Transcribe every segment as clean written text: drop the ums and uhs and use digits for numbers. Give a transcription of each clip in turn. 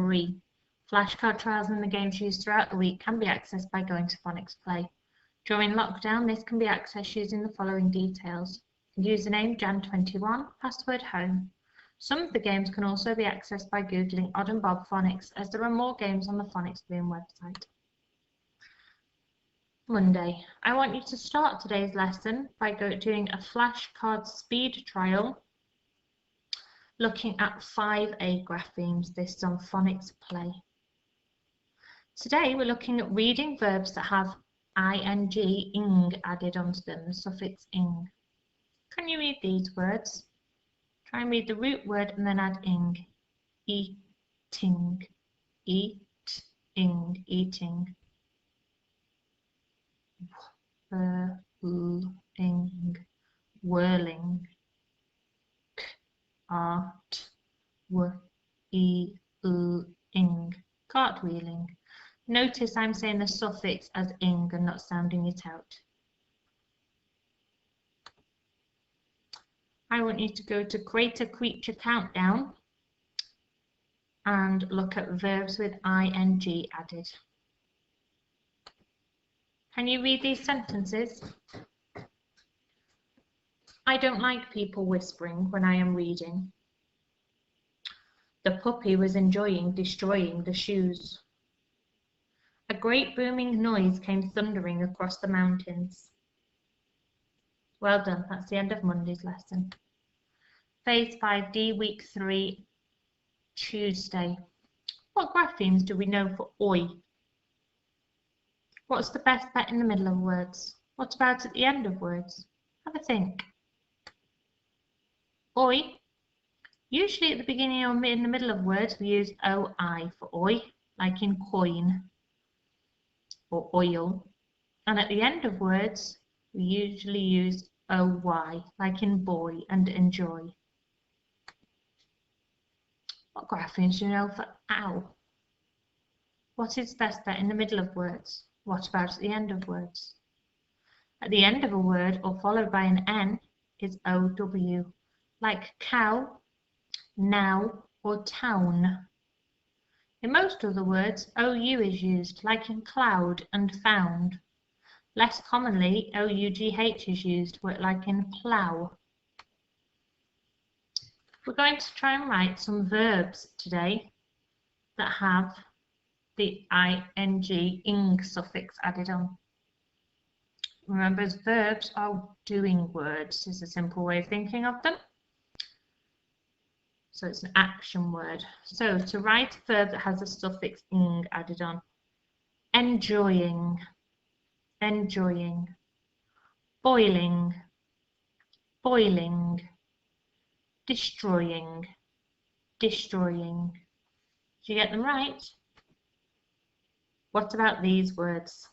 free. Flashcard trials and the games used throughout the week can be accessed by going to Phonics Play. During lockdown, this can be accessed using the following details. Username Jan21, password home. Some of the games can also be accessed by Googling Odd and Bob Phonics, as there are more games on the Phonics Bloom website. Monday. I want you to start today's lesson by doing a flashcard speed trial looking at 5A graphemes. This is on Phonics Play. Today we're looking at reading verbs that have ing added onto them, the suffix ing. Can you read these words? Try and read the root word and then add ing. Eating, eating. Whirling, whirling. Cartwheeling, cartwheeling. Notice I'm saying the suffix as ing and not sounding it out. I want you to go to Create a Creature Countdown and look at verbs with ing added. Can you read these sentences? I don't like people whispering when I am reading. The puppy was enjoying destroying the shoes. A great booming noise came thundering across the mountains. Well done, that's the end of Monday's lesson. Phase 5D, week 3, Tuesday. What graphemes do we know for oi? What's the best bet in the middle of words? What about at the end of words? Have a think. Oi. Usually at the beginning or in the middle of words we use oi for oi, like in coin or oil. And at the end of words we usually use oy, like in boy and enjoy. What graphemes do you know for ow? What is best bet in the middle of words? What about at the end of words? At the end of a word or followed by an N is OW, like cow, now, or town. In most other words, OU is used, like in cloud and found. Less commonly, OUGH is used, like in plough. We're going to try and write some verbs today that have the ing suffix added on. Remember, verbs are doing words, is a simple way of thinking of them. So it's an action word. So to write a verb that has a suffix ing added on. Enjoying, enjoying. Boiling, boiling. Destroying, destroying. Did you get them right? What about these words?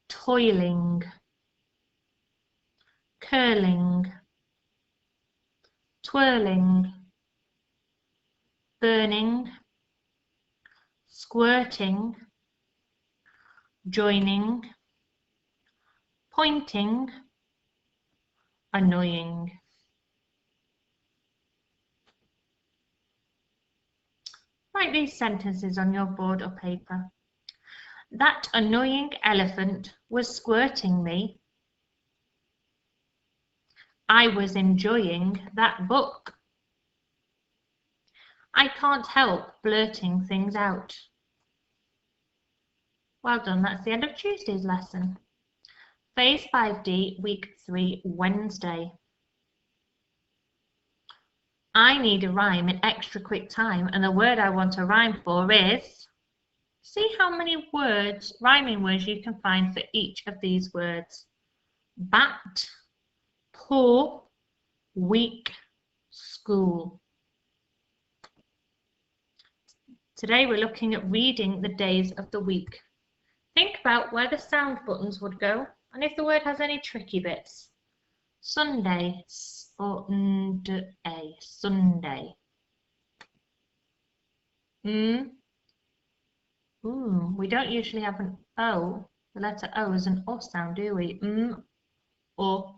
Toiling, curling, twirling, burning, squirting, joining, pointing, annoying. Write these sentences on your board or paper. That annoying elephant was squirting me. I was enjoying that book. I can't help blurting things out. Well done, that's the end of Tuesday's lesson. Phase 5D, week 3, Wednesday. I need a rhyme in extra quick time, and the word I want a rhyme for is... See how many words, rhyming words you can find for each of these words. Bat, poor, week, school. Today we're looking at reading the days of the week. Think about where the sound buttons would go and if the word has any tricky bits. Sunday or Sunday. Sunday. We don't usually have an O. The letter O is an O sound, do we? Or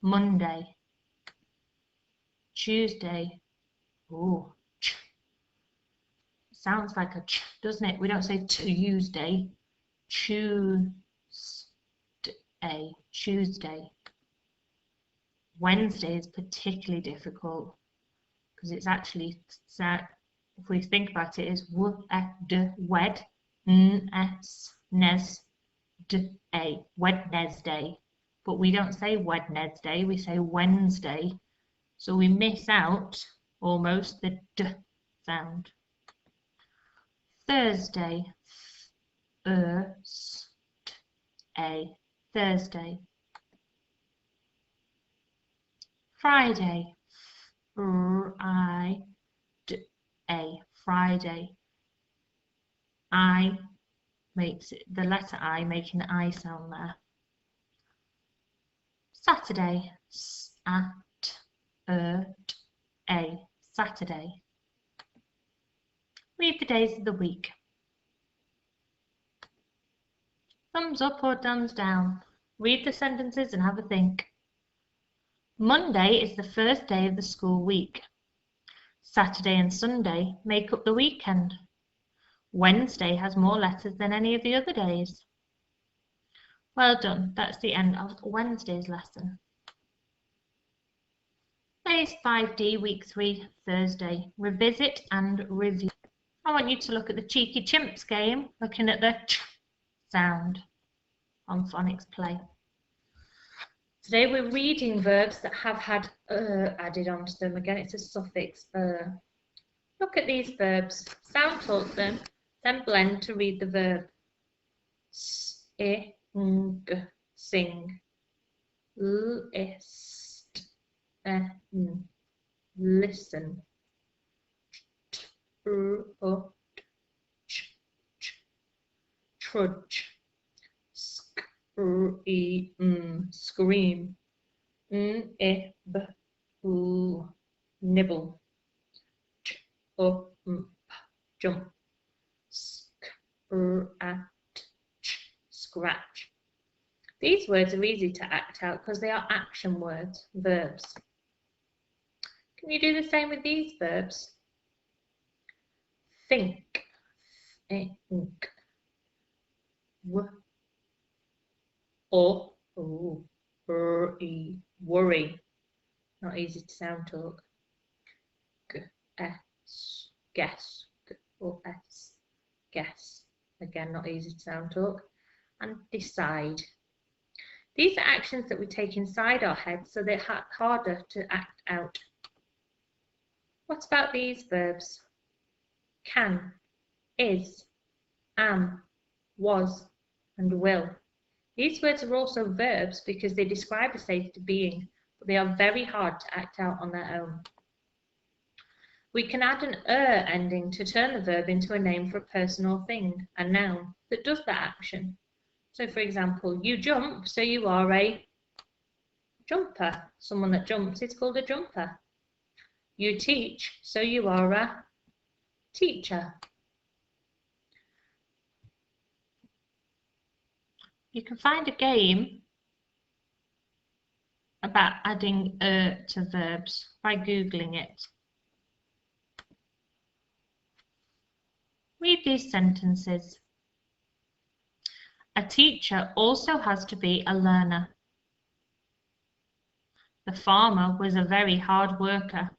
Monday. Tuesday. sounds like a ch, doesn't it? We don't say Tuesday. Tuesday. Tuesday. Wednesday is particularly difficult because it's actually, if we think about it, is w-e-d, wed, n-s, nes, d-a, Wednesday. But we don't say Wednesday, we say Wednesday. So we miss out almost the d sound. Thursday, a Thursday. Friday, Friday, Friday. I makes it the letter I, making the I sound there. Saturday, a Saturday. Read the days of the week. Thumbs up or thumbs down. Read the sentences and have a think. Monday is the first day of the school week. Saturday and Sunday make up the weekend. Wednesday has more letters than any of the other days. Well done, that's the end of Wednesday's lesson. Phase 5D, week 3, Thursday. Revisit and review. I want you to look at the Cheeky Chimps game, looking at the ch sound on Phonics Play. Today we're reading verbs that have had added onto them. Again, it's a suffix. Look at these verbs, sound talk them, then blend to read the verb. Sing, sing. List, listen. Trudge. Scream. Nibble. Jump. Scratch. These words are easy to act out because they are action words, verbs. Can you do the same with these verbs? Think. Worry. Not easy to sound talk. Guess. Guess. Again, not easy to sound talk. And decide. These are actions that we take inside our heads, so they're harder to act out. What about these verbs? Can, is, am, was, and will. These words are also verbs because they describe a state of being, but they are very hard to act out on their own. We can add an ending to turn the verb into a name for a person or thing, a noun, that does that action. So, for example, you jump, so you are a jumper. Someone that jumps is called a jumper. You teach, so you are a teacher. You can find a game about adding to verbs by Googling it. Read these sentences. A teacher also has to be a learner. The farmer was a very hard worker.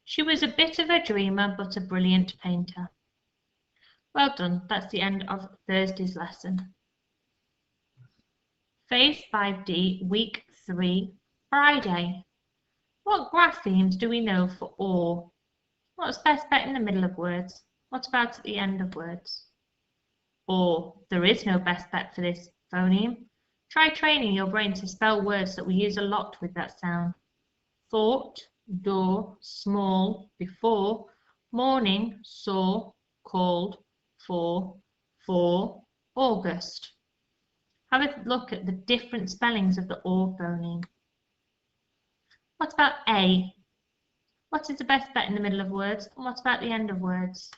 She was a bit of a dreamer, but a brilliant painter. Well done, that's the end of Thursday's lesson. Phase 5D, week 3, Friday. What graphemes do we know for or? What's best bet in the middle of words? What about at the end of words? Or, there is no best bet for this phoneme. Try training your brain to spell words that we use a lot with that sound. Thought, door, small, before, morning, saw, called, for, August. Have a look at the different spellings of the or phoneme. What about a? What is the best bet in the middle of words? And what about the end of words?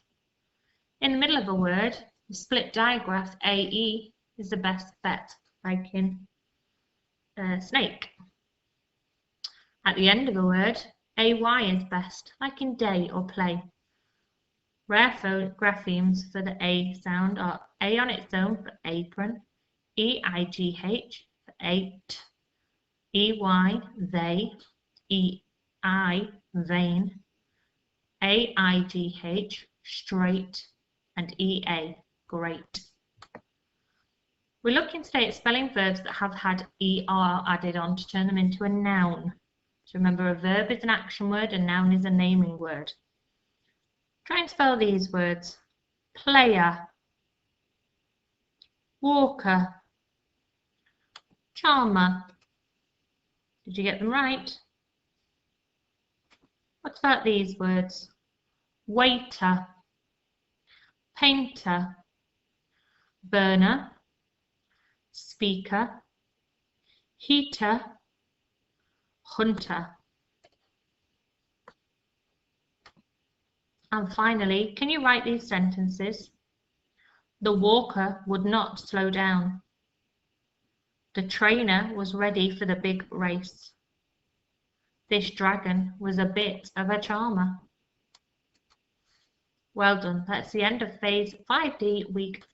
In the middle of a word, the split digraph AE is the best bet, like in snake. At the end of a word, AY is best, like in day or play. Rare graphemes for the A sound are A on its own for apron, E-I-G-H for ate, E-Y, they, E-I, vein, A-I-G-H, straight, and E-A, great. We're looking today at spelling verbs that have had ER added on to turn them into a noun. So remember, a verb is an action word, a noun is a naming word. Try and spell these words. Player, walker, charmer. Did you get them right? What about these words? Waiter, painter, burner, speaker, heater, hunter. And finally, can you write these sentences? The walker would not slow down. The trainer was ready for the big race. This dragon was a bit of a charmer. Well done. That's the end of phase 5D, week